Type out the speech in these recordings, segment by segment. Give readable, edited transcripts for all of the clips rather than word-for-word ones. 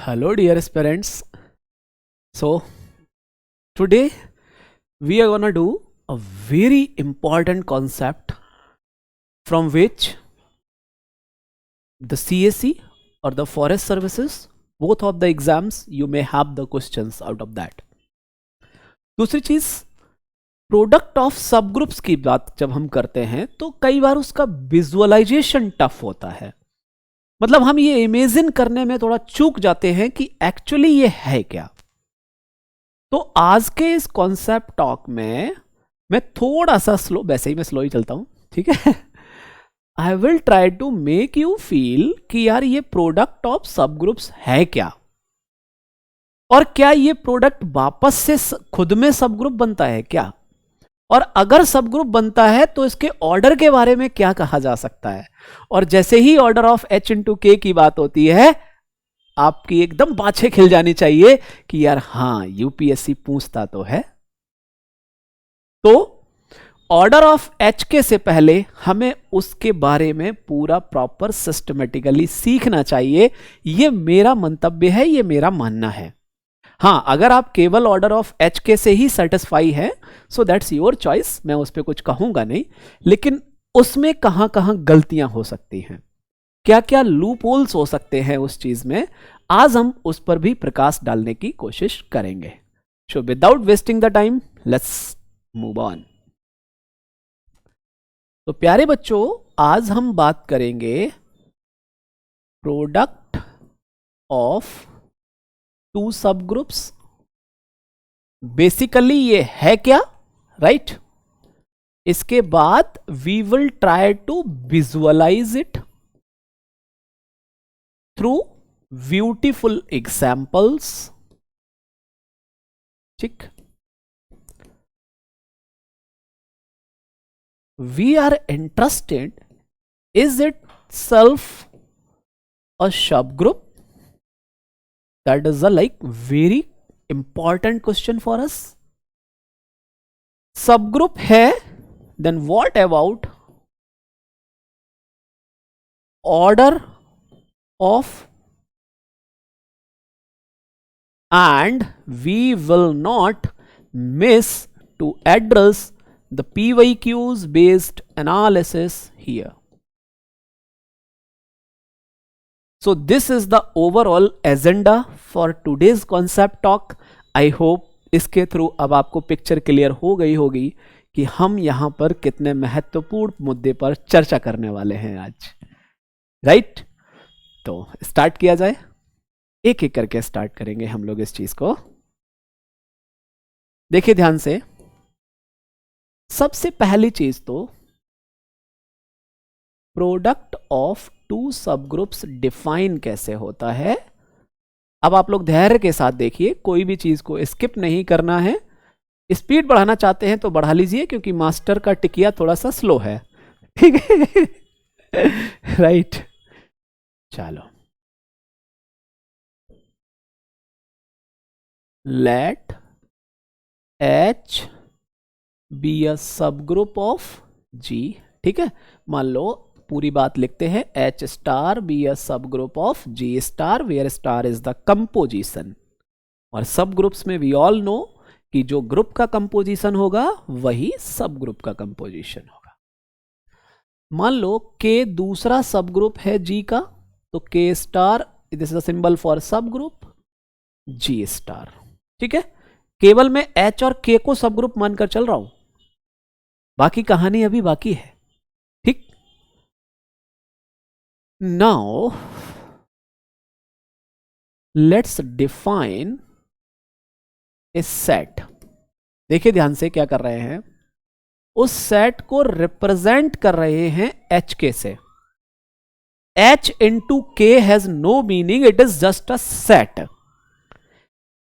Hello, dear parents. So, today we are gonna do a very important concept from which the CSE or the Forest Services, both of the exams, you may have the questions out of that. दूसरी चीज, product of सब groups की बात जब हम करते हैं तो कई बार उसका विजुअलाइजेशन टफ होता है. मतलब हम ये इमेजिन करने में थोड़ा चूक जाते हैं कि एक्चुअली ये है क्या. तो आज के इस कॉन्सेप्ट टॉक में मैं थोड़ा सा स्लो, वैसे ही मैं स्लो ही चलता हूं, ठीक है. I will try to make you feel कि यार ये प्रोडक्ट ऑफ सब ग्रुप्स है क्या, और क्या ये प्रोडक्ट वापस से खुद में सब ग्रुप बनता है क्या, और अगर सब ग्रुप बनता है तो इसके ऑर्डर के बारे में क्या कहा जा सकता है. और जैसे ही ऑर्डर ऑफ H इंटू के की बात होती है, आपकी एकदम बाछे खिल जानी चाहिए कि यार हाँ, यूपीएससी पूछता तो है. तो ऑर्डर ऑफ H के से पहले हमें उसके बारे में पूरा प्रॉपर सिस्टमेटिकली सीखना चाहिए. यह मेरा मंतव्य है, यह मेरा मानना है. हाँ, अगर आप केवल ऑर्डर ऑफ H के से ही सेटिस्फाई है, सो दैट्स योर चॉइस, मैं उस पर कुछ कहूंगा नहीं. लेकिन उसमें कहां कहां गलतियां हो सकती हैं, क्या क्या लूप होल्स हो सकते हैं उस चीज में, आज हम उस पर भी प्रकाश डालने की कोशिश करेंगे. So without wasting the time, let's move on. तो प्यारे बच्चों, आज हम बात करेंगे product of two subgroups. Basically ये है क्या, राइट? इसके बाद we will try to visualize it through beautiful examples. ठीक. We are interested, is itself a subgroup? That is a very important question for us. Subgroup है, then what about order of, and we will not miss to address the PYQs based analysis here. So this is the overall agenda for today's concept talk. I hope इसके through अब आपको picture clear हो गई होगी कि हम यहां पर कितने महत्वपूर्ण मुद्दे पर चर्चा करने वाले हैं आज, राइट? तो स्टार्ट किया जाए, एक एक करके स्टार्ट करेंगे हम लोग इस चीज को. देखिए ध्यान से, सबसे पहली चीज तो प्रोडक्ट ऑफ टू सब ग्रुप्स डिफाइन कैसे होता है. अब आप लोग धैर्य के साथ देखिए, कोई भी चीज को स्किप नहीं करना है. स्पीड बढ़ाना चाहते हैं तो बढ़ा लीजिए, क्योंकि मास्टर का टिकिया थोड़ा सा स्लो है, ठीक है? राइट. चलो, late H B a subgroup of G. ठीक है, मान लो पूरी बात लिखते हैं, H star be a subgroup of G star, where star is the composition. और सब ग्रुप्स में वी ऑल नो कि जो ग्रुप का कंपोजिशन होगा वही सब ग्रुप का कंपोजिशन होगा. मान लो K दूसरा सब ग्रुप है G का, तो K star, this is the symbol for सब ग्रुप G स्टार. ठीक है, केवल मैं H और K को सब ग्रुप मानकर चल रहा हूं, बाकी कहानी अभी बाकी है. ठीक. Now let's define a set. देखिए ध्यान से क्या कर रहे हैं, उस सेट को रिप्रेजेंट कर रहे हैं H के से. H into K has no meaning, it is just a set.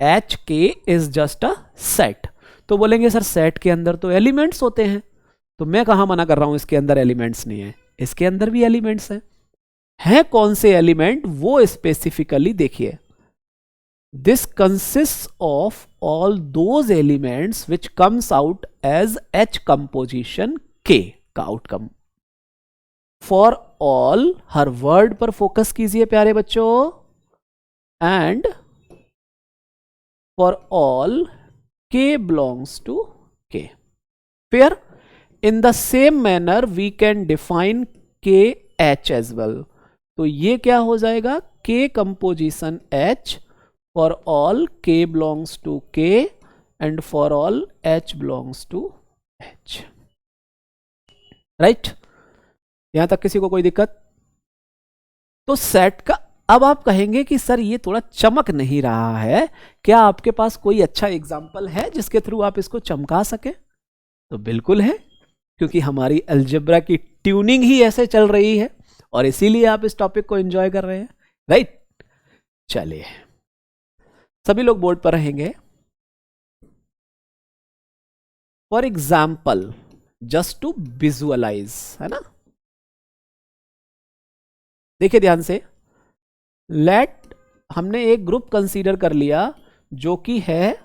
H K is just a set. तो बोलेंगे सर सेट के अंदर तो एलिमेंट्स होते हैं, तो मैं कहां मना कर रहा हूं इसके अंदर एलिमेंट्स नहीं है, इसके अंदर भी एलिमेंट्स हैं. कौन से एलिमेंट, वो स्पेसिफिकली देखिए. This consist of all those elements which comes out as H composition K का आउटकम. फॉर ऑल, हर वर्ड पर फोकस कीजिए प्यारे बच्चों. and for all k belongs to k. Fair? In the same manner we can define kh as well. तो ये क्या हो जाएगा, k composition h for all k belongs to k and for all h belongs to h. Right? यहां तक किसी को कोई दिक्कत? तो सेट का अब आप कहेंगे कि सर ये थोड़ा चमक नहीं रहा है, क्या आपके पास कोई अच्छा एग्जाम्पल है जिसके थ्रू आप इसको चमका सके? तो बिल्कुल है, क्योंकि हमारी अलजेब्रा की ट्यूनिंग ही ऐसे चल रही है और इसीलिए आप इस टॉपिक को एंजॉय कर रहे हैं, राइट? चलिए, सभी लोग बोर्ड पर रहेंगे. For example, just to visualise, है ना? देखिए ध्यान से, लेट हमने एक ग्रुप कंसीडर कर लिया जो कि है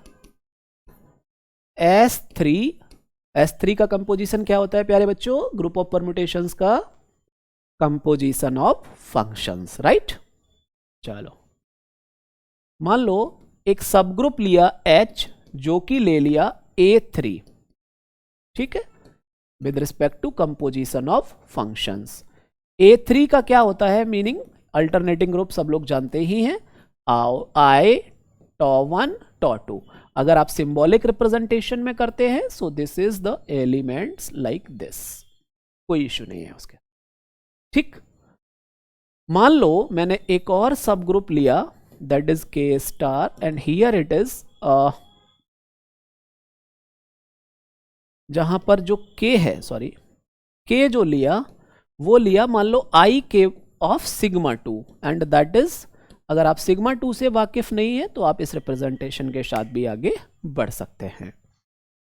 S3. S3 का कंपोजिशन क्या होता है प्यारे बच्चों? ग्रुप ऑफ परम्यूटेशंस का कंपोजिशन ऑफ फंक्शंस, राइट? चलो, मान लो एक सब ग्रुप लिया H जो कि ले लिया A3, ठीक है, with respect to composition of functions. A3 का क्या होता है मीनिंग? अल्टरनेटिंग ग्रुप सब लोग जानते ही हैं, I, τ1, τ2. अगर आप सिंबॉलिक रिप्रेजेंटेशन में करते हैं, सो this is the elements like this, कोई इश्यू नहीं है उसके, ठीक? मान लो मैंने एक और सब ग्रुप लिया, that is K star, and here it is जहां पर जो K है, सॉरी, K जो लिया वो लिया मान लो I K of sigma 2, and that is, अगर आप सिग्मा 2 से वाकिफ नहीं है तो आप इस रिप्रेजेंटेशन के साथ भी आगे बढ़ सकते हैं.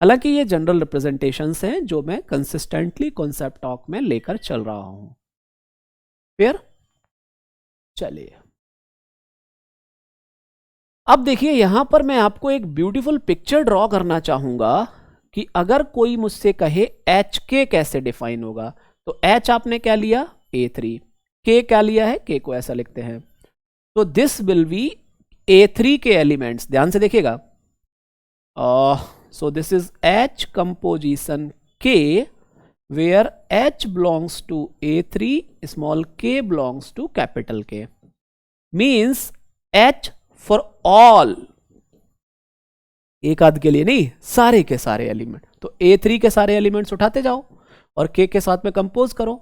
हालांकि ये जनरल रिप्रेजेंटेशंस हैं जो मैं कंसिस्टेंटली कॉन्सेप्ट टॉक में लेकर चल रहा हूं. फिर चलिए, अब देखिए यहां पर मैं आपको एक ब्यूटीफुल पिक्चर ड्रॉ करना चाहूंगा कि अगर कोई मुझसे कहे HK कैसे डिफाइन होगा, तो H आपने क्या लिया? A3. K क्या लिया है? K को ऐसा लिखते हैं. तो दिस विल बी A3 के एलिमेंट्स, ध्यान से देखिएगा. So this is H composition K where H belongs to A3, small k belongs to capital K. Means H for all, एक आध के लिए नहीं, सारे के सारे एलिमेंट. तो A3 के सारे एलिमेंट्स उठाते जाओ और K के साथ में कंपोज करो.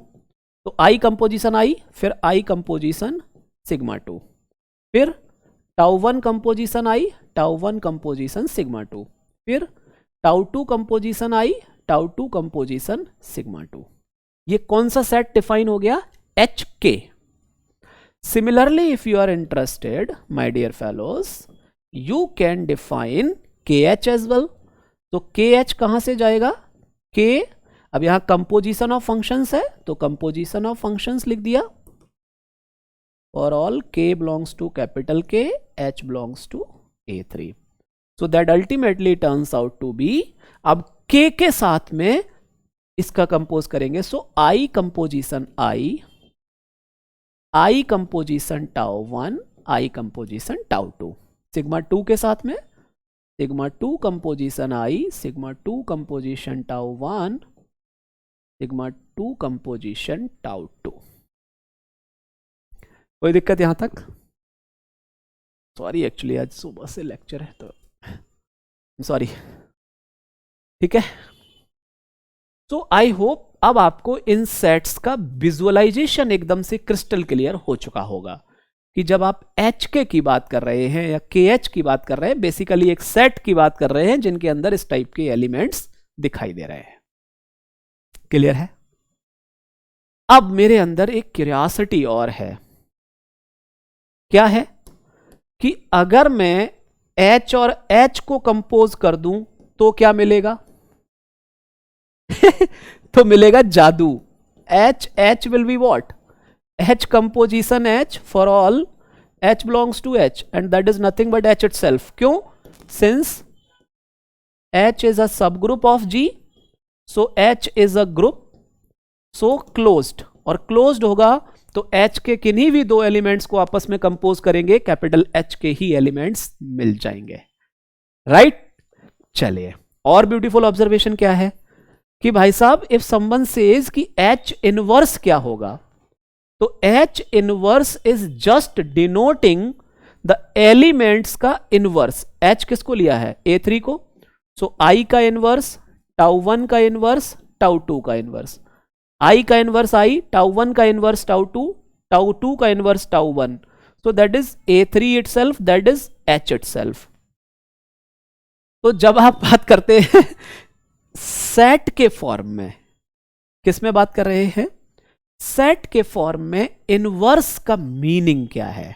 तो I कंपोजिशन I, फिर I कंपोजिशन सिग्मा 2, फिर τ1 कंपोजिशन I, τ1 कंपोजिशन सिग्मा 2, फिर τ2 कंपोजिशन I, τ2 कंपोजिशन सिग्मा 2. ये कौन सा सेट डिफाइन हो गया? HK. Similarly if you are interested my dear fellows, you can define KH as well. तो KH कहां से जाएगा? K, अब यहां कंपोजिशन ऑफ फंक्शंस है तो कंपोजिशन ऑफ फंक्शंस लिख दिया. For all K belongs to capital K, H belongs to A3. So that ultimately turns out to be, अब K के साथ में इसका कंपोज करेंगे. So I composition I composition τ1, I composition τ2. Sigma 2 के साथ में sigma 2 composition I, sigma 2 composition τ1, sigma 2 composition τ2. कोई दिक्कत यहां तक? सॉरी, एक्चुअली आज सुबह से लेक्चर है तो सॉरी, ठीक है. सो आई होप अब आपको इन सेट्स का विजुअलाइजेशन एकदम से क्रिस्टल क्लियर हो चुका होगा कि जब आप HK की बात कर रहे हैं या KH की बात कर रहे हैं, बेसिकली एक सेट की बात कर रहे हैं जिनके अंदर इस टाइप के एलिमेंट्स दिखाई दे रहे हैं. क्लियर है? अब मेरे अंदर एक क्यूरियोसिटी और है. क्या है? कि अगर मैं H और H को कंपोज कर दूं तो क्या मिलेगा? तो मिलेगा जादू. H will be what? H composition H for all H belongs to H, and that is nothing but H itself. क्यों? Since H is a subgroup of G, so H is a group, so closed. और closed होगा तो H के किन्हीं भी दो elements को आपस में कंपोज करेंगे, कैपिटल H के ही एलिमेंट्स मिल जाएंगे, राइट। चलिए, और ब्यूटीफुल ऑब्जर्वेशन क्या है कि भाई साहब, इफ समवन सेज कि H इनवर्स क्या होगा, तो H inverse is just denoting the elements का इनवर्स। H किसको लिया है? A3 को। सो I का इनवर्स, टाउ 1 का इनवर्स, टाउ 2 का इनवर्स। I का इनवर्स I, टाउ 1 का इनवर्स टाउ 2, टाउ 2 का inverse tau 1। So that is A3 itself, that is H itself। तो जब आप बात करते हैं सेट के फॉर्म में, किस में बात कर रहे हैं? सेट के फॉर्म में इनवर्स का मीनिंग क्या है,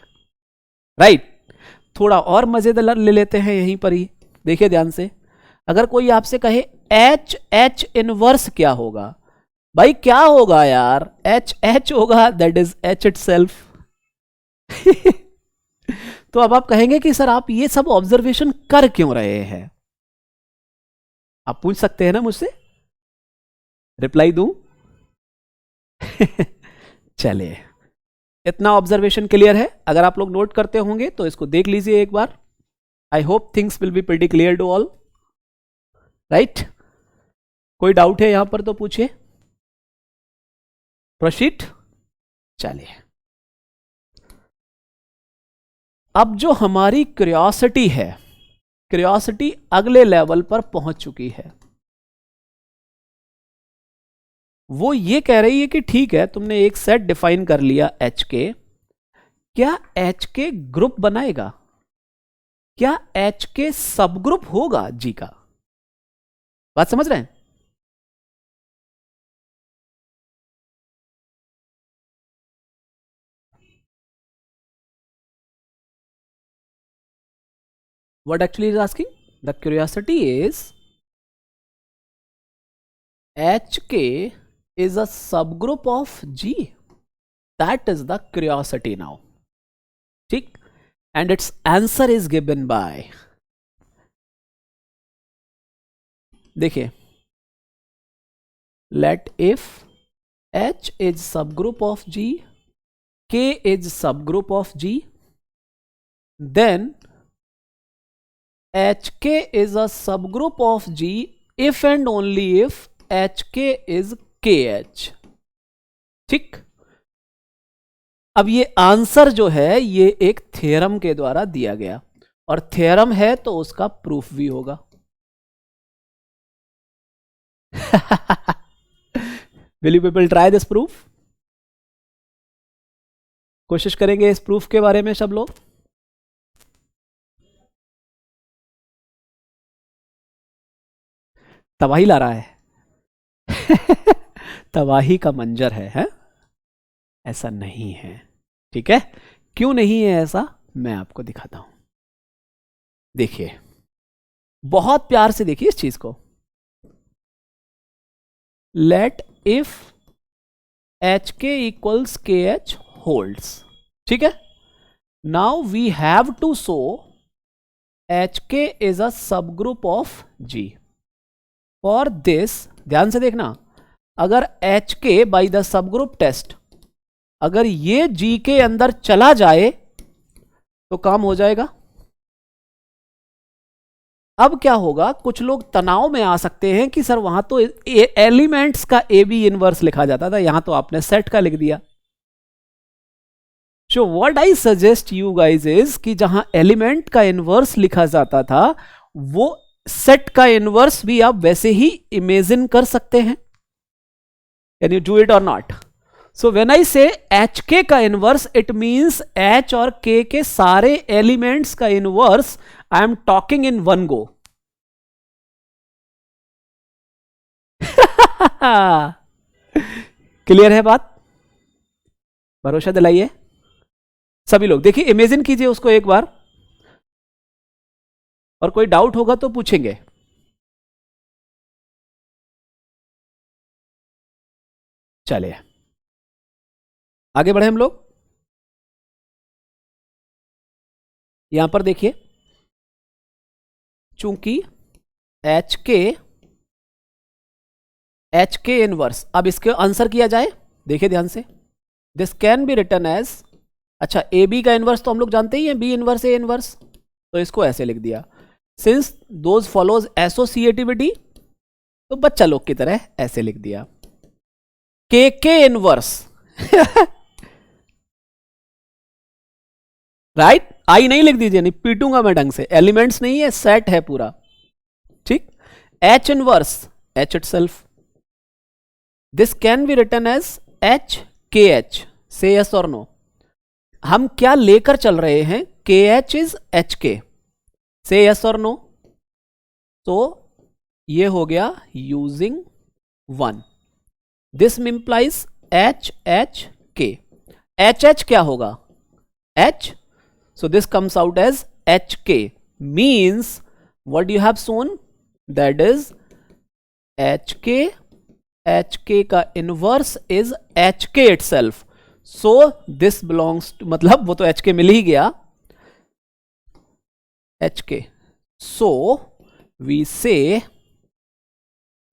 राइट। थोड़ा और मजेदार ले लेते हैं यहीं पर ही, देखिए ध्यान से। अगर कोई आपसे कहे H इनवर्स क्या होगा, भाई क्या होगा यार? H होगा, दैट इज H itself। तो अब आप कहेंगे कि सर आप ये सब ऑब्जर्वेशन कर क्यों रहे हैं? आप पूछ सकते हैं ना मुझसे, रिप्लाई दूं? चलिए, इतना ऑब्जर्वेशन क्लियर है। अगर आप लोग नोट करते होंगे तो इसको देख लीजिए एक बार। I hope things will be pretty clear to all, right. कोई डाउट है यहां पर तो पूछिए। प्रोसीड। चलिए, अब जो हमारी क्यूरियोसिटी है, क्यूरियोसिटी अगले लेवल पर पहुंच चुकी है। वो ये कह रही है कि ठीक है, तुमने एक सेट डिफाइन कर लिया H के, क्या H के ग्रुप बनाएगा? क्या H के सब ग्रुप होगा G का? बात समझ रहे हैं? What actually is asking? The curiosity is HK is a subgroup of G. That is the curiosity now. ठीक, and its answer is given by, देखिए, let if H is subgroup of G, K is subgroup of G, then HK is a subgroup of G if and only if HK is KH। ठीक, अब ये answer जो है ये एक theorem के द्वारा दिया गया, और थ्योरम है तो उसका प्रूफ भी होगा। Will you people try this proof? कोशिश करेंगे इस प्रूफ के बारे में सब लोग। तबाही ला रहा है। तबाही का मंजर है? ऐसा नहीं है, ठीक है। क्यों नहीं है ऐसा, मैं आपको दिखाता हूं। देखिए, बहुत प्यार से देखिए इस चीज को। Let if HK equals KH holds, ठीक है। Now we have to show HK is a subgroup of G। For this, ध्यान से देखना, अगर HK by the subgroup test, अगर ये G के अंदर चला जाए तो काम हो जाएगा। अब क्या होगा, कुछ लोग तनाव में आ सकते हैं कि सर वहां तो एलिमेंट्स का AB इनवर्स लिखा जाता था, यहां तो आपने सेट का लिख दिया। So what I suggest you guys is कि जहां एलिमेंट का इनवर्स लिखा जाता था, वो सेट का इनवर्स भी आप वैसे ही इमेजिन कर सकते हैं। कैन यू डू इट और नॉट? सो व्हेन आई से HK का इनवर्स, इट मींस H और K के सारे एलिमेंट्स का inverse I am talking in one go. Clear है बात? भरोसा दिलाइए सभी लोग। देखिए, इमेजिन कीजिए उसको एक बार, और कोई डाउट होगा तो पूछेंगे। चलिए आगे बढ़े हम लोग। यहां पर देखिए, चूंकि HK इनवर्स, अब इसके आंसर किया जाए, देखिए ध्यान से। This can be written as, अच्छा ए बी का इनवर्स तो हम लोग जानते ही हैं, बी इनवर्स ए इनवर्स, तो इसको ऐसे लिख दिया। सिंस दोज फॉलोज एसोसिएटिविटी, तो बच्चा लोग की तरह ऐसे लिख दिया के इनवर्स राइट, आई नहीं लिख दीजिए, नहीं पीटूंगा मैं ढंग से, एलिमेंट्स नहीं है, सेट है पूरा, ठीक। H inverse H itself, this can be written as H K H, say yes और नो। हम क्या लेकर चल रहे हैं, के एच इज एच के, से यस और नो। तो ये हो गया using 1, this implies H H K, H H क्या होगा H, so this comes out as hk, means what you have shown, that is hk का inverse is hk itself, so this belongs to, मतलब वो तो hk मिल ही गया hk, so we say,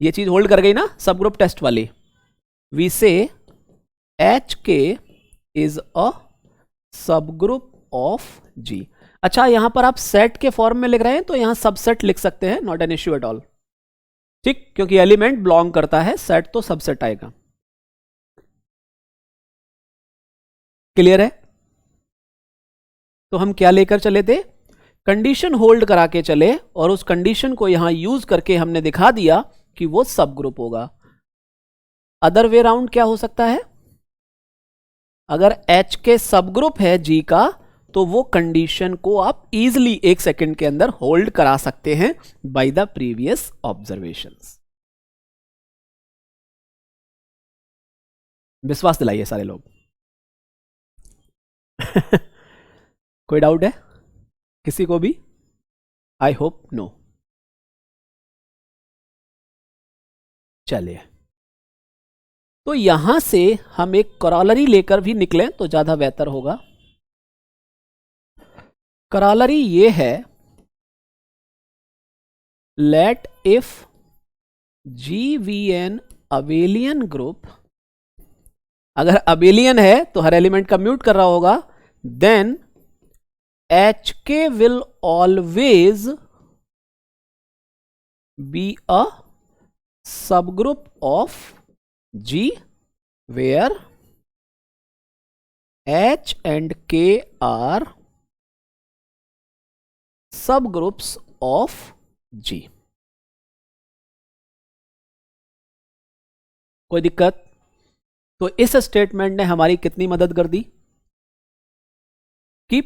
ये चीज hold कर गई ना सब ग्रुप टेस्ट वाली, we say hk is a subgroup of G। अच्छा यहां पर आप सेट के फॉर्म में लिख रहे हैं तो यहां सबसेट लिख सकते हैं, not an issue at all, ठीक, क्योंकि एलिमेंट बिलोंग करता है, सेट तो सबसेट आएगा। क्लियर है? तो हम क्या लेकर चले थे, कंडीशन होल्ड करा के चले, और उस कंडीशन को यहां यूज करके हमने दिखा दिया कि वो सब ग्रुप होगा। अदर वे राउंड क्या हो सकता है, अगर H के सब ग्रुप है G का, तो वो कंडीशन को आप इजीली 1 सेकंड के अंदर होल्ड करा सकते हैं बाय द प्रीवियस ऑब्जर्वेशंस। विश्वास दिलाइए सारे लोग कोई डाउट है किसी को भी? I hope no. चलिए, तो यहां से हम एक कॉरोलरी लेकर भी निकले तो ज्यादा बेहतर होगा। कॉरोलरी ये है, let if GVN abelian group, अगर अबेलियन है तो हर एलिमेंट का म्यूट कर रहा होगा, then HK will always be a subgroup of G where H and K are subgroups of G। कोई दिक्कत? तो इस स्टेटमेंट ने हमारी कितनी मदद कर दी कि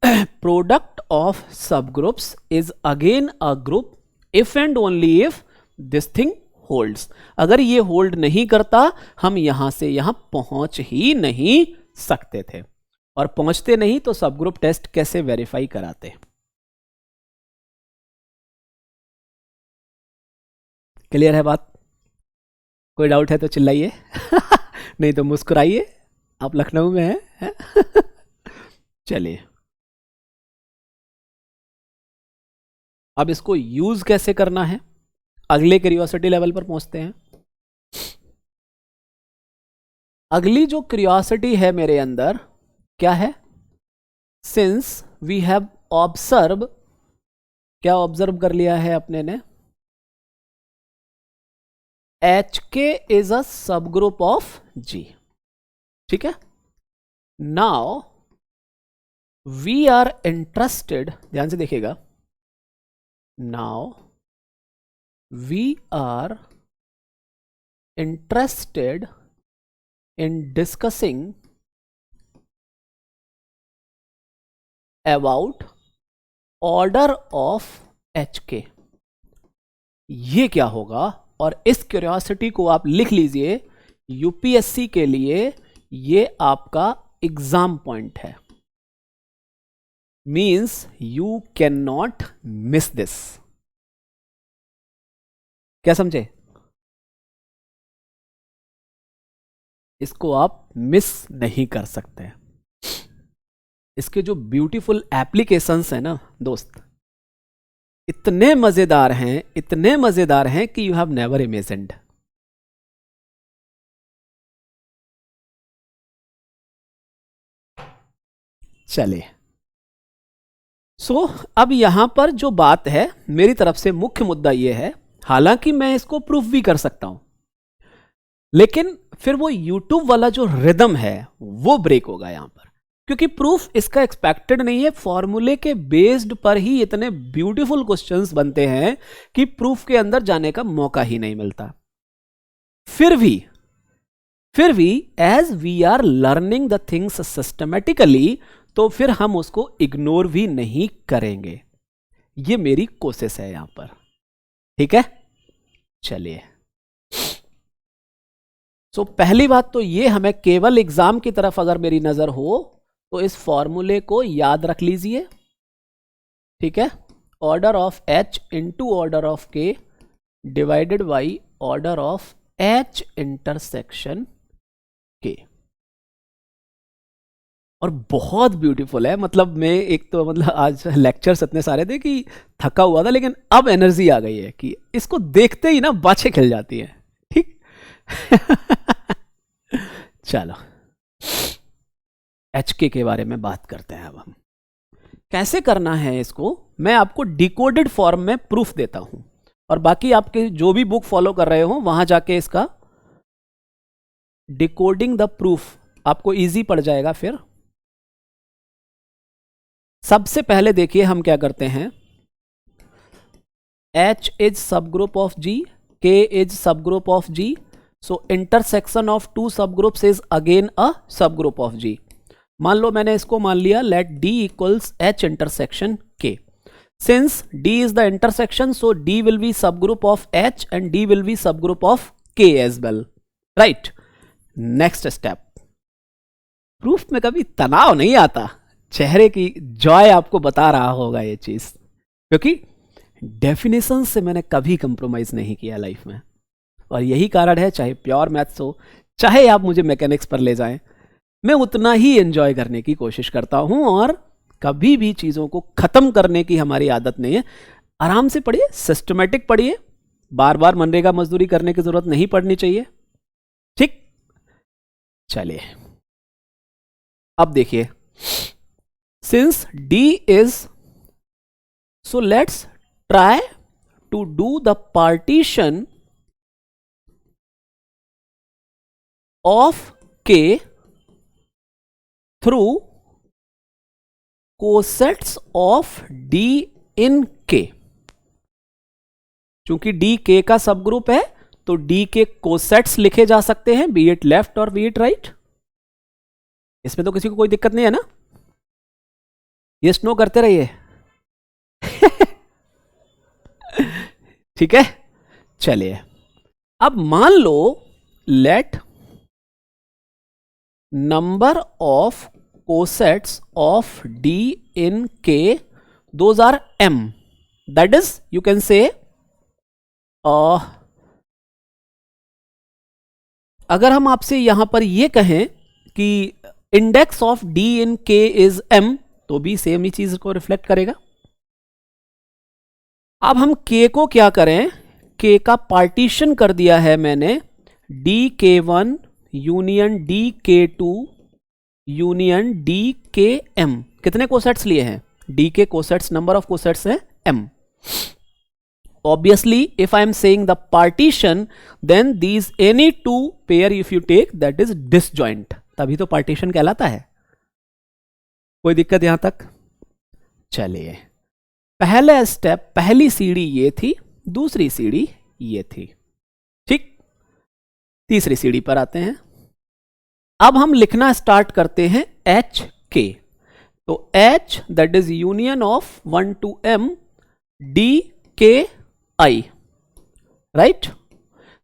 product of subgroups is again a group if and only if this thing holds. अगर ये होल्ड नहीं करता हम यहां से यहां पहुंच ही नहीं सकते थे, और पहुंचते नहीं तो सब ग्रुप टेस्ट कैसे वेरीफाई कराते। क्लियर है बात? कोई डाउट है तो चिल्लाइए नहीं तो मुस्कुराइए, आप लखनऊ में हैं चलिए, अब इसको यूज कैसे करना है, अगले क्यूरियोसिटी लेवल पर पहुंचते हैं। अगली जो क्यूरियोसिटी है मेरे अंदर क्या है, सिंस वी हैव ऑब्जर्व, क्या ऑब्जर्व कर लिया है अपने ने, HK is a subgroup of G, ठीक है। नाउ वी आर इंटरेस्टेड, ध्यान से देखिएगा, now we are interested in discussing about order of HK। ये क्या होगा, और इस क्यूरियोसिटी को आप लिख लीजिए, यूपीएससी के लिए ये आपका एग्जाम पॉइंट है, means you can not miss this. क्या समझे? इसको आप मिस नहीं कर सकते। इसके जो ब्यूटीफुल एप्लीकेशंस हैं ना दोस्त, इतने मजेदार हैं, इतने मजेदार हैं कि यू हैव नेवर इमेजिन्ड। चलिए, अब यहां पर जो बात है, मेरी तरफ से मुख्य मुद्दा यह है, हालांकि मैं इसको प्रूफ भी कर सकता हूं, लेकिन फिर वो YouTube वाला जो रिदम है वो ब्रेक होगा यहां पर, क्योंकि प्रूफ इसका एक्सपेक्टेड नहीं है। फॉर्मूले के बेस्ड पर ही इतने ब्यूटीफुल क्वेश्चंस बनते हैं कि प्रूफ के अंदर जाने का मौका ही नहीं मिलता। फिर भी as we are learning the things systematically, तो फिर हम उसको इग्नोर भी नहीं करेंगे। ये मेरी कोशिश है यहां पर, ठीक है। चलिए, पहली बात तो ये, हमें केवल एग्जाम की तरफ अगर मेरी नजर हो तो इस फॉर्मूले को याद रख लीजिए, ठीक है। Order of H into order of K divided by order of H intersection K। और बहुत ब्यूटीफुल है, मतलब मैं एक तो मतलब आज लेक्चर्स इतने सारे थे कि थका हुआ था, लेकिन अब एनर्जी आ गई है कि इसको देखते ही ना बाछें खिल जाती हैं, ठीक। चलो, HK के बारे में बात करते हैं। अब हम कैसे करना है इसको, मैं आपको डिकोडेड फॉर्म में प्रूफ देता हूं, और बाकी आपके जो भी बुक फॉलो कर रहे हो वहां जाके इसका डिकोडिंग द प्रूफ आपको इजी पड़ जाएगा। फिर सबसे पहले देखिए हम क्या करते हैं, H is subgroup of G, K is subgroup of G, so intersection of two subgroups is again a subgroup of G। मान लो मैंने इसको मान लिया, let D equals H intersection K। Since D is the intersection, so D will be subgroup of H and D will be subgroup of K as well, right. Next step, proof में कभी तनाव नहीं आता, चेहरे की Joy आपको बता रहा होगा ये चीज, क्योंकि डेफिनेशन से मैंने कभी कंप्रोमाइज नहीं किया लाइफ में, और यही कारण है, चाहे प्योर मैथ्स हो, चाहे आप मुझे मैकेनिक्स पर ले जाएं, मैं उतना ही एंजॉय करने की कोशिश करता हूं, और कभी भी चीजों को खत्म करने की हमारी आदत नहीं है। आराम से पढ़िए, सिस्टमेटिक पढ़िए, बार बार मनरेगा मजदूरी करने की जरूरत नहीं पड़नी चाहिए, ठीक। चलिए, अब देखिए, since D is, so let's try to do the partition of K through cosets of D in K। चूंकि D K का सब ग्रुप है, तो D के कोसेट्स लिखे जा सकते हैं, बी इट लेफ्ट और बी इट राइट। इसमें तो किसी को कोई दिक्कत नहीं है ना, ये स्नो करते रहिए। ठीक है, चलिए, अब मान लो let number of cosets of D in K, those are M, that is you can say अगर हम आपसे यहां पर ये कहें कि index of D in K is M, तो भी सेम ही चीज को रिफ्लेक्ट करेगा। अब हम K को क्या करें, K का पार्टीशन कर दिया है मैंने, DK1 union DK2 union DKM। कितने कोसेट्स लिए हैं, D के कोसेट्स, नंबर ऑफ कोसेट्स है M। Obviously, if I am saying the partition, then these any two pair if you take, that is disjoint, तभी तो partition कहलाता है। कोई दिक्कत यहां तक? चलिए, पहला स्टेप, पहली सीढ़ी ये थी, दूसरी सीढ़ी ये थी, ठीक। तीसरी सीढ़ी पर आते हैं। अब हम लिखना स्टार्ट करते हैं HK। तो H that is union of 1 to M DKI, right?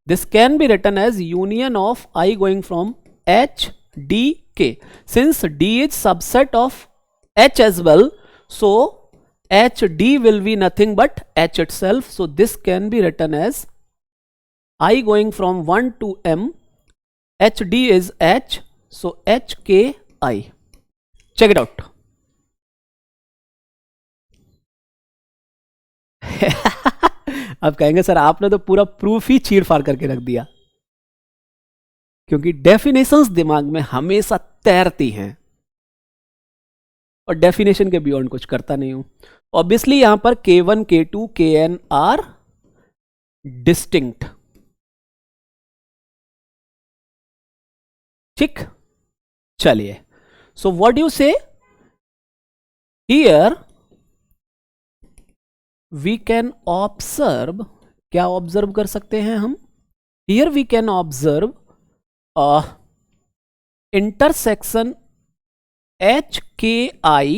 This can be written as union of I going from H DK. Since D is subset of H as well, so HD will be nothing but H itself. So this can be written as I going from 1 to M, HD is H, so HKI. Check it out. अब कहेंगे sir आपने तो पूरा proof ही चीर फाड़ करके रख दिया, क्योंकि डेफिनेशंस दिमाग में हमेशा तैरती हैं। और डेफिनेशन के बियॉन्ड कुछ करता नहीं हूं। ऑब्वियसली यहां पर K1 K2 Kn are distinct. ठीक, चलिए, so what you say here we can observe, क्या ऑब्जर्व कर सकते हैं हम? Here we can observe intersection HKI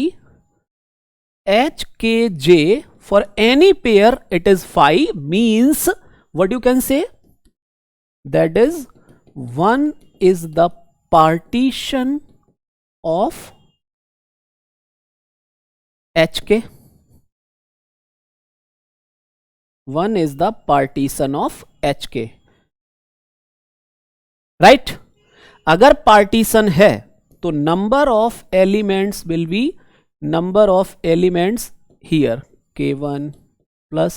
HKJ for any pair it is phi, means what you can say, that is one is the partition of HK, one is the partition of HK, right? अगर partition है तो number of elements will be number of elements here K1 plus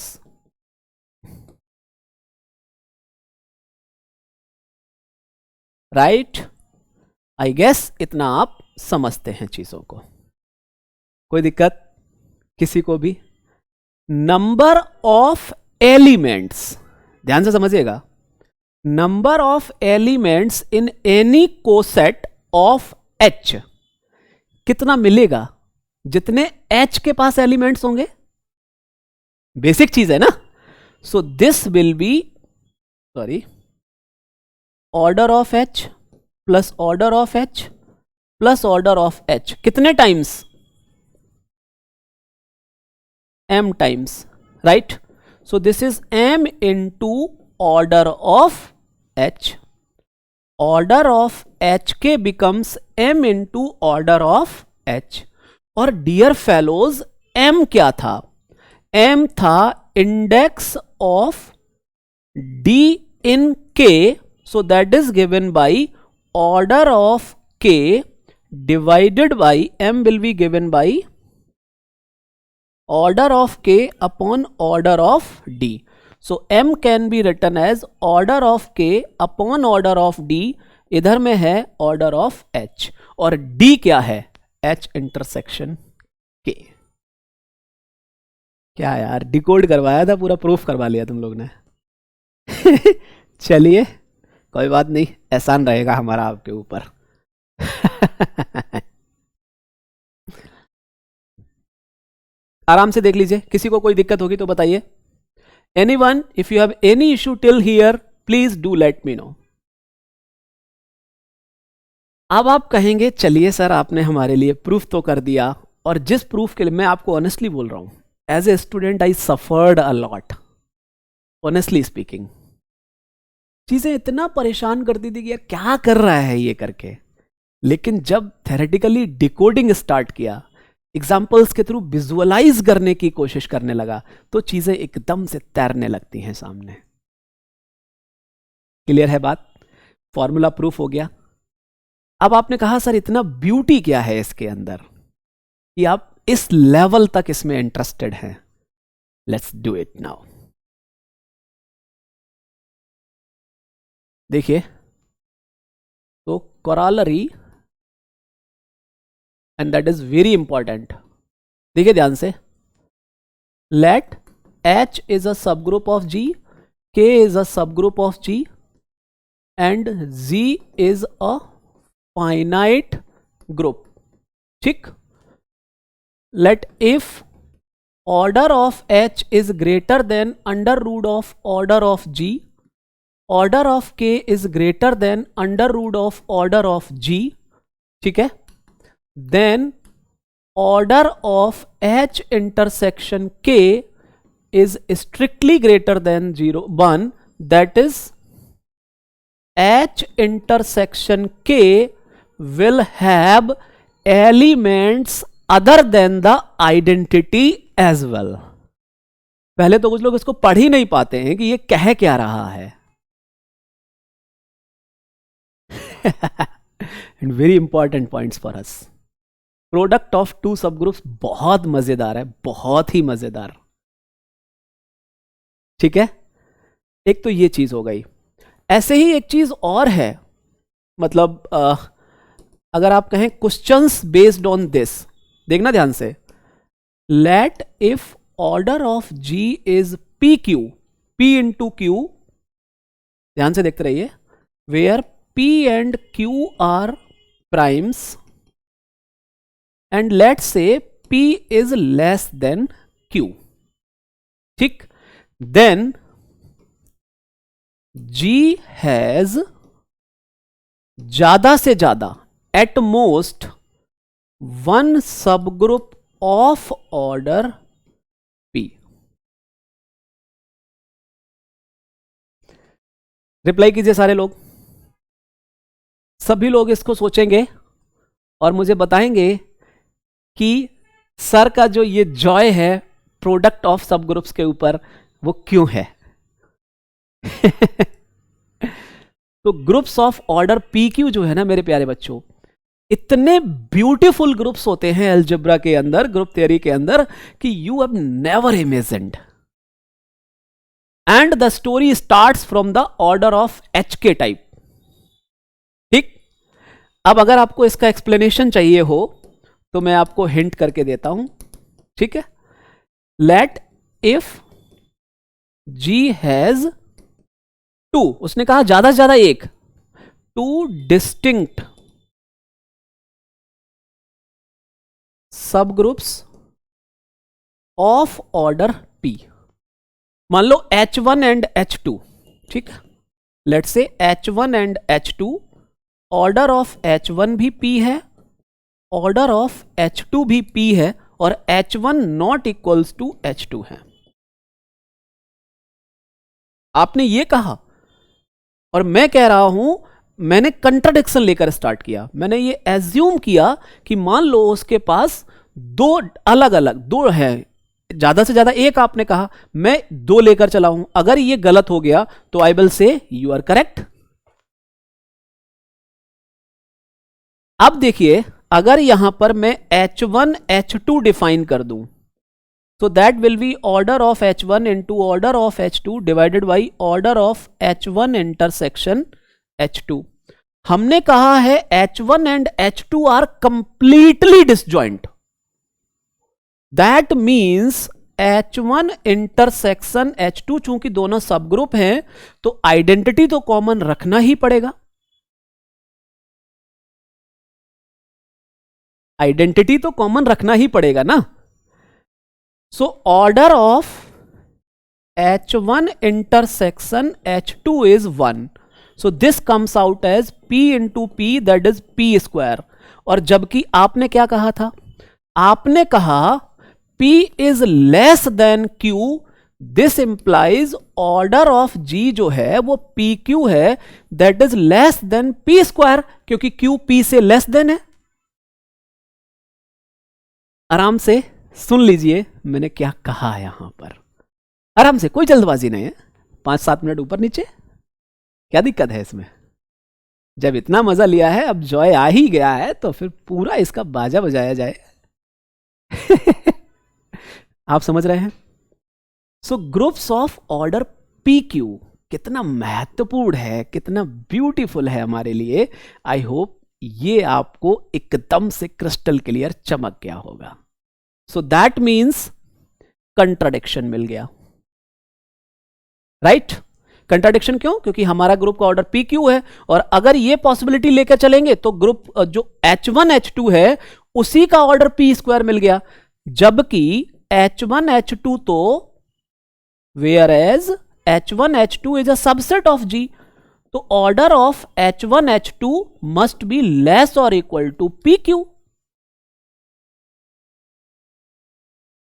right. I guess इतना आप समझते हैं चीजों को, कोई दिक्कत किसी को भी? नंबर ऑफ एलिमेंट्स, ध्यान से समझिएगा, number of elements in any coset of H कितना मिलेगा? जितने H के पास एलिमेंट्स होंगे, बेसिक चीज है ना। So this will be order of H plus order of H plus order of H, कितने times? M times, right? So this is M into order of H, order of HK becomes M into order of H। और dear fellows M क्या था? M था index of D in K, so that is given by order of K divided by M will be given by order of K upon order of D. So M can be written as order of K upon order of D, इधर में है order of H, और D क्या है? H intersection K। क्या यार, decode करवाया था, पूरा प्रूफ करवा लिया तुम लोग ने। चलिए कोई बात नहीं, एहसान रहेगा हमारा आपके ऊपर। आराम से देख लीजिए, किसी को कोई दिक्कत होगी तो बताइए। Anyone, if you have any issue till here, please do let me know. अब आप कहेंगे चलिए सर आपने हमारे लिए प्रूफ तो कर दिया, और जिस प्रूफ के लिए मैं आपको ऑनेस्टली बोल रहा हूं, as a student I suffered a lot, honestly speaking. चीजें इतना परेशान करती थी कि यार क्या कर रहा है ये करके, लेकिन जब थेरेटिकली डिकोडिंग स्टार्ट किया, एग्जाम्पल्स के थ्रू विजुअलाइज करने की कोशिश करने लगा, तो चीजें एकदम से तैरने लगती हैं सामने। क्लियर है बात? फॉर्मूला प्रूफ हो गया। अब आपने कहा सर इतना ब्यूटी क्या है इसके अंदर कि आप इस लेवल तक इसमें इंटरेस्टेड हैं। Let's do it now. देखिए, तो corollary, and that is very important. देखिए ध्यान से, let H is a subgroup of G, K is a subgroup of G, and Z is a finite group. ठीक? Let if order of H is greater than under root of order of G, order of K is greater than under root of order of G, ठीक है? Then order of H intersection K is strictly greater than 1, that is H intersection K will have elements other than the identity as well. पहले तो कुछ लोग इसको पढ़ ही नहीं पाते हैं कि ये कह क्या रहा है। And very important points for us. Product of two subgroups बहुत मजेदार है, बहुत ही मजेदार। ठीक है, एक तो ये चीज हो गई। ऐसे ही एक चीज और है, मतलब अगर आप कहें क्वेश्चंस बेस्ड ऑन दिस, देखना ध्यान से, let if order of G is p q, p into q, ध्यान से देखते रहिए, where p and q are primes and let say p is less than q, ठीक, then g has ज्यादा से ज्यादा at most one subgroup of order p. Reply कीजिए सारे लोग, सभी लोग इसको सोचेंगे और मुझे बताएंगे कि सर का जो ये जॉय है प्रोडक्ट ऑफ सब ग्रुप्स के ऊपर वो क्यों है। तो groups of order P Q जो है ना मेरे प्यारे बच्चों, इतने ब्यूटीफुल ग्रुप्स होते हैं अलजेब्रा के अंदर, ग्रुप थ्योरी के अंदर, कि you have never imagined. And the story starts from the order of H के टाइप, ठीक। अब अगर आपको इसका एक्सप्लेनेशन चाहिए हो तो मैं आपको हिंट करके देता हूं, ठीक है। Let if G has two, उसने कहा ज्यादा से ज्यादा एक, two distinct subgroups of order p. मान लो H1 एंड H2, ठीक है। लेट से H1 and H2, order of H1 भी P है, ऑर्डर ऑफ H2 भी P है, और H1 not equals to H2 है। आपने ये कहा और मैं कह रहा हूं, मैंने कंट्राडिक्शन लेकर स्टार्ट किया। मैंने ये एज्यूम किया कि मान लो उसके पास दो अलग अलग दो है, ज्यादा से ज्यादा एक आपने कहा, मैं दो लेकर चला हूं। अगर ये गलत हो गया तो I will say you are correct. अब देखिए, अगर यहां पर मैं H1 H2 डिफाइन कर दूं, तो that will be order of H1 into order of H2 divided by order of H1 intersection H2। हमने कहा है H1 and H2 are completely disjoint, that means H1 intersection H2, चूंकि दोनों सब group हैं तो आइडेंटिटी तो कॉमन रखना ही पड़ेगा, आइडेंटिटी तो कॉमन रखना ही पड़ेगा ना। So order of H1 intersection H2 is 1, so this comes out as P into P, that is P square. और जबकि आपने क्या कहा था, आपने कहा P is less than Q, this implies order of G जो है वो PQ है, that is less than P square, क्योंकि Q P से लेस देन है। आराम से सुन लीजिए मैंने क्या कहा है यहां पर, आराम से, कोई जल्दबाजी नहीं है, 5-7 मिनट ऊपर नीचे, क्या दिक्कत है इसमें। जब इतना मजा लिया है, अब जॉय आ ही गया है, तो फिर पूरा इसका बाजा बजाया जाए। आप समझ रहे हैं। So groups of order P Q कितना महत्वपूर्ण है, कितना ब्यूटीफुल है हमारे लिए। आई होप ये आपको एकदम से क्रिस्टल क्लियर चमक गया होगा। सो दैट मीन्स कंट्राडिक्शन मिल गया, राइट। कंट्राडिक्शन क्यों? क्योंकि हमारा ग्रुप का ऑर्डर पी क्यू है, और अगर ये पॉसिबिलिटी लेकर चलेंगे तो ग्रुप जो H1 H2 है उसी का ऑर्डर पी स्क्वायर मिल गया, जबकि H1 H2 तो whereas H1 H2 is a subset of G, तो order of H1 H2 must be less और इक्वल टू PQ।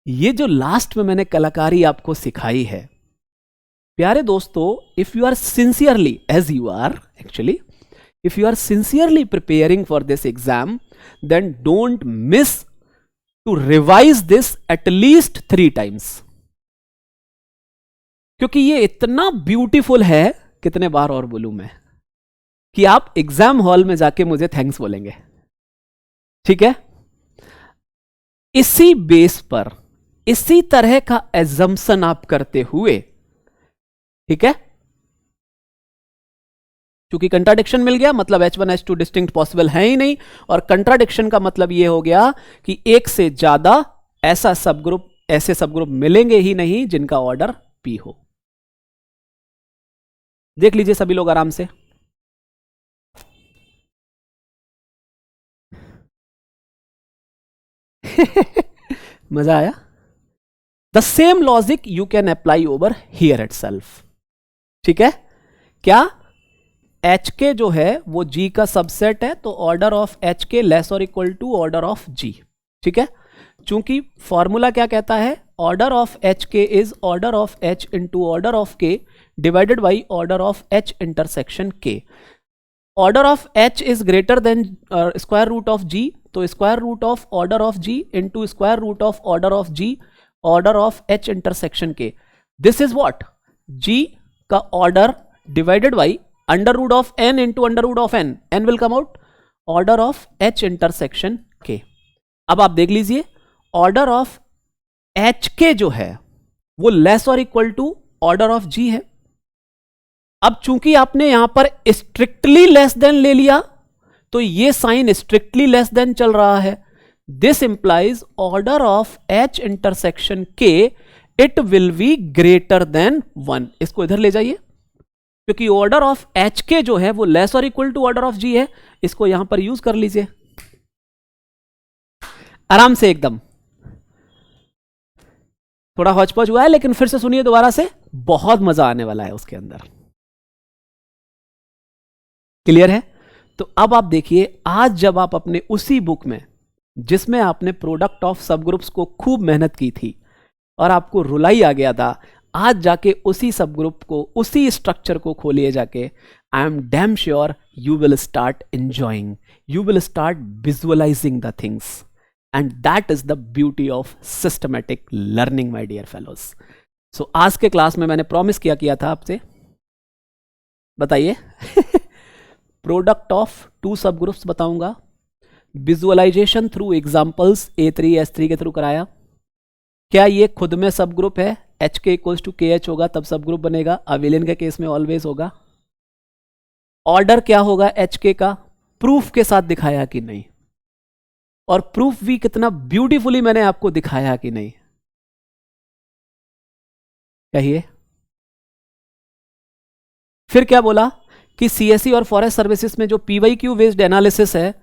ये जो लास्ट में मैंने कलाकारी आपको सिखाई है प्यारे दोस्तों, if you are sincerely, as you are actually, if you are sincerely preparing for this exam, then don't miss to revise this at least 3 times, क्योंकि ये इतना ब्यूटीफुल है, कितने बार और बोलूं मैं, कि आप एग्जाम हॉल में जाके मुझे थैंक्स बोलेंगे, ठीक है। इसी बेस पर, इसी तरह का एजम्पशन आप करते हुए, ठीक है, क्योंकि कंट्राडिक्शन मिल गया, मतलब H1 H2 डिस्टिंक्ट पॉसिबल है ही नहीं, और कंट्राडिक्शन का मतलब ये हो गया कि एक से ज्यादा ऐसे सब ग्रुप मिलेंगे ही नहीं जिनका ऑर्डर P हो। देख लीजिए सभी लोग आराम से। मजा आया? The same logic you can apply over here itself. ठीक है, क्या एच के जो है वो जी का सबसेट है, तो order of H K less और equal to order of G. ठीक है, चूंकि फॉर्मूला क्या कहता है, order of H K is order of H into order of K divided by order of H intersection K. Order of H is greater than square root of G, तो square root of order of G into square root of order of G order of H intersection के। This is what, G का order divided by under root of n into under root of n, n will come out order of H intersection K. अब आप देख लीजिए, order of H के जो है वो लेस और इक्वल टू ऑर्डर ऑफ जी है। अब चूंकि आपने यहां पर स्ट्रिक्टली लेस देन ले लिया, तो ये साइन स्ट्रिक्टली लेस देन चल रहा है। This implies order of H intersection K it will be greater than 1। इसको इधर ले जाइए, क्योंकि ऑर्डर ऑफ एच के जो है वो लेस और इक्वल टू ऑर्डर ऑफ जी है। इसको यहां पर यूज कर लीजिए आराम से एकदम। थोड़ा हौच-पौच हुआ है, लेकिन फिर से सुनिए दोबारा से, बहुत मजा आने वाला है उसके अंदर। क्लियर है? तो अब आप देखिए, आज जब आप अपने उसी बुक में जिसमें आपने प्रोडक्ट ऑफ सब ग्रुप्स को खूब मेहनत की थी और आपको रुलाई आ गया था, आज जाके उसी सब ग्रुप को, उसी स्ट्रक्चर को खोलिए जाके, I am damn sure you will start enjoying, you will start visualising the things, and that is the beauty of systematic learning my dear fellows. So आज के क्लास में मैंने प्रॉमिस किया था आपसे, बताइए product of two subgroups बताऊंगा, visualisation through examples A3 S3 के थ्रू कराया। क्या ये खुद में सब ग्रुप है, एच के इक्वल्स टू के एच होगा तब सब ग्रुप बनेगा, अविलियन के केस में ऑलवेज होगा। ऑर्डर क्या होगा एच के का, प्रूफ के साथ दिखाया कि नहीं, और प्रूफ भी कितना ब्यूटीफुली मैंने आपको दिखाया कि नहीं, कहिए। फिर क्या बोला कि सीएसई और फॉरेस्ट सर्विसेज में जो पीवाईक्यू बेस्ड एनालिसिस है,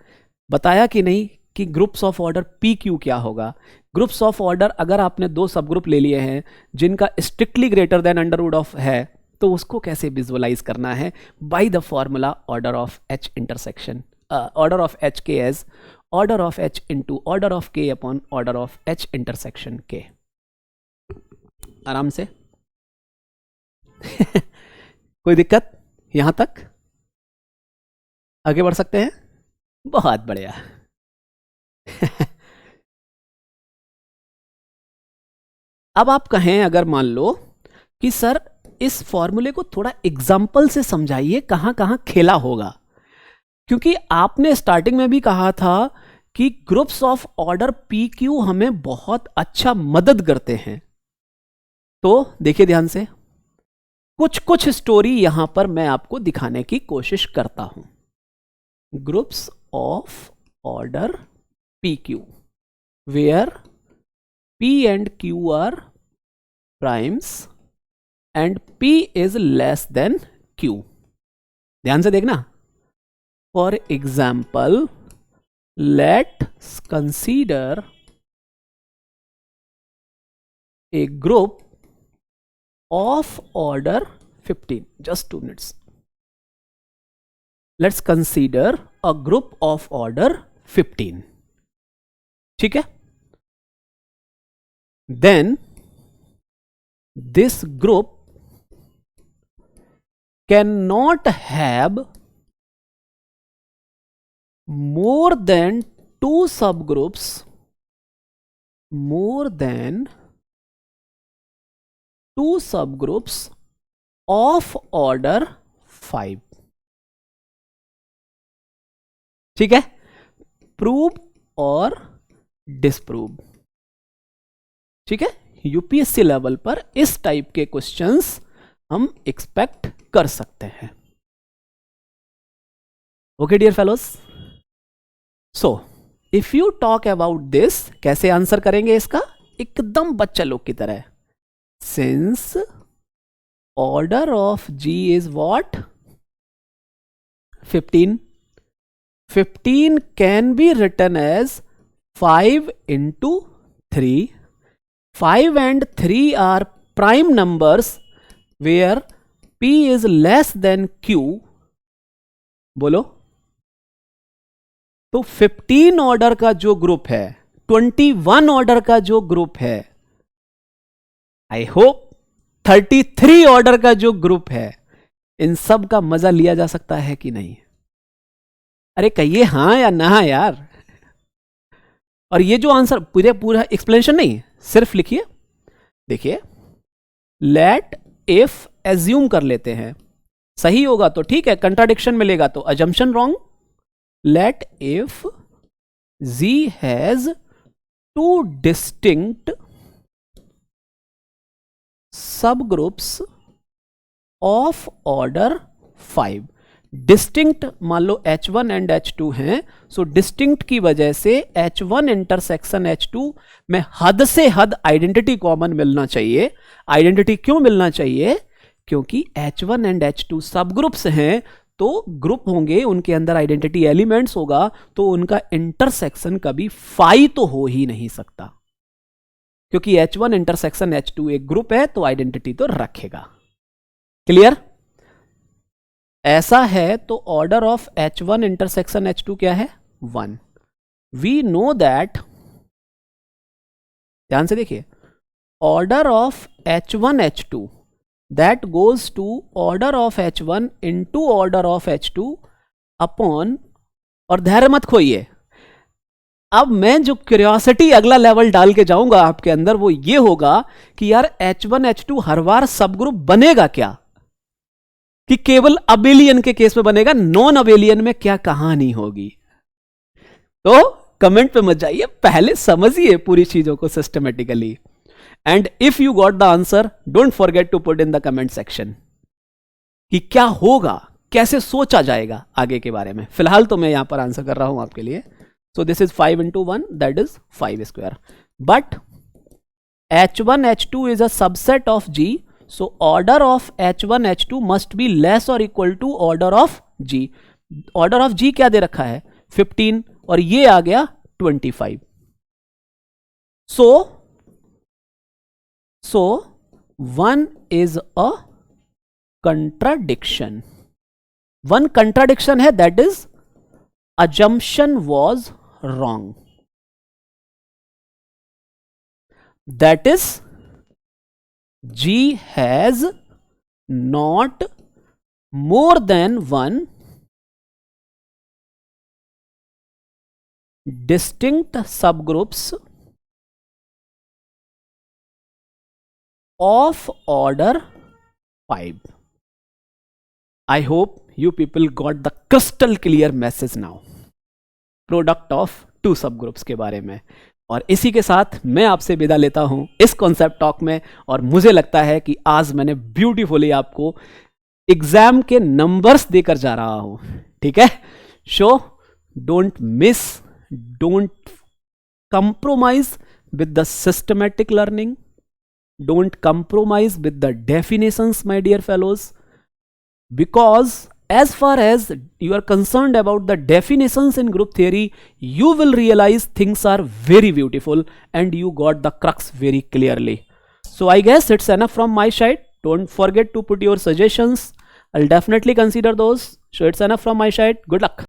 बताया कि नहीं कि groups of order P Q क्या होगा। ग्रुप्स ऑफ ऑर्डर अगर आपने दो सब ग्रुप ले लिए हैं जिनका strictly greater than under root of है, तो उसको कैसे विजुअलाइज करना है, by the formula order of H intersection, order of H K as order of H into order of K upon order of H intersection K. आराम से कोई दिक्कत यहां तक? आगे बढ़ सकते हैं? बहुत बढ़िया। अब आप कहें, अगर मान लो कि सर इस फॉर्मूले को थोड़ा एग्जाम्पल से समझाइए, कहां कहां खेला होगा, क्योंकि आपने स्टार्टिंग में भी कहा था कि groups of order P Q हमें बहुत अच्छा मदद करते हैं। तो देखिए ध्यान से, कुछ कुछ स्टोरी यहां पर मैं आपको दिखाने की कोशिश करता हूं। Groups of order P q where P and Q are primes and P is less than Q। ध्यान से देखना। For example, let's consider a group of order 15. Just 2 minutes. Let's consider a group of order 15. ठीक है? Then this group cannot have more than two subgroups, more than two subgroups of order 5। ठीक है? Prove और disprove. ठीक है, UPSC level पर इस type के क्वेश्चंस हम एक्सपेक्ट कर सकते हैं। Okay dear fellows, so if you talk about this, कैसे आंसर करेंगे इसका? एकदम बच्चा लोग की तरह, since order of G is what 15, 15 can be written as 5 into 3. 5 and 3 are prime numbers where p is less than q. बोलो, तो 15 ऑर्डर का जो ग्रुप है, 21 ऑर्डर का जो ग्रुप है, आई होप 33 ऑर्डर का जो ग्रुप है, इन सब का मजा लिया जा सकता है कि नहीं? अरे कहिए हां या ना यार। और ये जो आंसर पूरा एक्सप्लेनेशन नहीं, सिर्फ लिखिए, देखिए, लेट इफ एज्यूम कर लेते हैं, सही होगा तो ठीक है, कंट्राडिक्शन मिलेगा तो assumption wrong. Let if z हैज 2 distinct subgroups of order 5. Distinct मान लो H1 एंड H2 हैं, सो डिस्टिंक्ट की वजह से H1 इंटरसेक्शन H2 में हद से हद आइडेंटिटी कॉमन मिलना चाहिए। आइडेंटिटी क्यों मिलना चाहिए? क्योंकि H1 एंड H2 सब ग्रुप्स हैं, तो ग्रुप होंगे, उनके अंदर आइडेंटिटी एलिमेंट्स होगा, तो उनका इंटरसेक्शन कभी फाई तो हो ही नहीं सकता, क्योंकि H1 इंटरसेक्शन H2 एक ग्रुप है, तो आइडेंटिटी तो रखेगा। क्लियर? ऐसा है तो order of H1 intersection H2 क्या है? 1. वी नो दैट, ध्यान से देखिए, order of H1 H2 that goes to order of H1 into order of H2 upon, और धैर्य मत खोइए, अब मैं जो क्यूरियोसिटी अगला लेवल डाल के जाऊंगा आपके अंदर, वो ये होगा कि यार H1 H2 हर बार सब ग्रुप बनेगा क्या? कि केवल अबेलियन के केस में बनेगा, नॉन अबेलियन में क्या कहानी होगी? तो कमेंट पे मत जाइए, पहले समझिए पूरी चीजों को systematically, and if you got the answer don't forget to put in the comment section कि क्या होगा, कैसे सोचा जाएगा आगे के बारे में। फिलहाल तो मैं यहां पर आंसर कर रहा हूं आपके लिए। सो this is 5 into 1, that is 5 square, but H1 H2 is a subset of G, so order of H1 H2 must be less or equal to order of G. order of G क्या दे रखा है? 15, और ये आ गया 25. so 1 is a contradiction. One contradiction है, that is assumption was wrong. That is G has not more than one distinct subgroups of order 5. I hope you people got the crystal clear message now. Product of 2 subgroups के बारे में। और इसी के साथ मैं आपसे विदा लेता हूं इस कॉन्सेप्ट टॉक में, और मुझे लगता है कि आज मैंने ब्यूटीफुली आपको एग्जाम के नंबर्स देकर जा रहा हूं, ठीक है? So don't miss, don't compromise with the systematic learning, don't compromise with the definitions my dear fellows, because as far as you are concerned about the definitions in group theory, you will realize things are very beautiful and you got the crux very clearly. So I guess it's enough from my side. Don't forget to put your suggestions. I'll definitely consider those. So it's enough from my side. Good luck.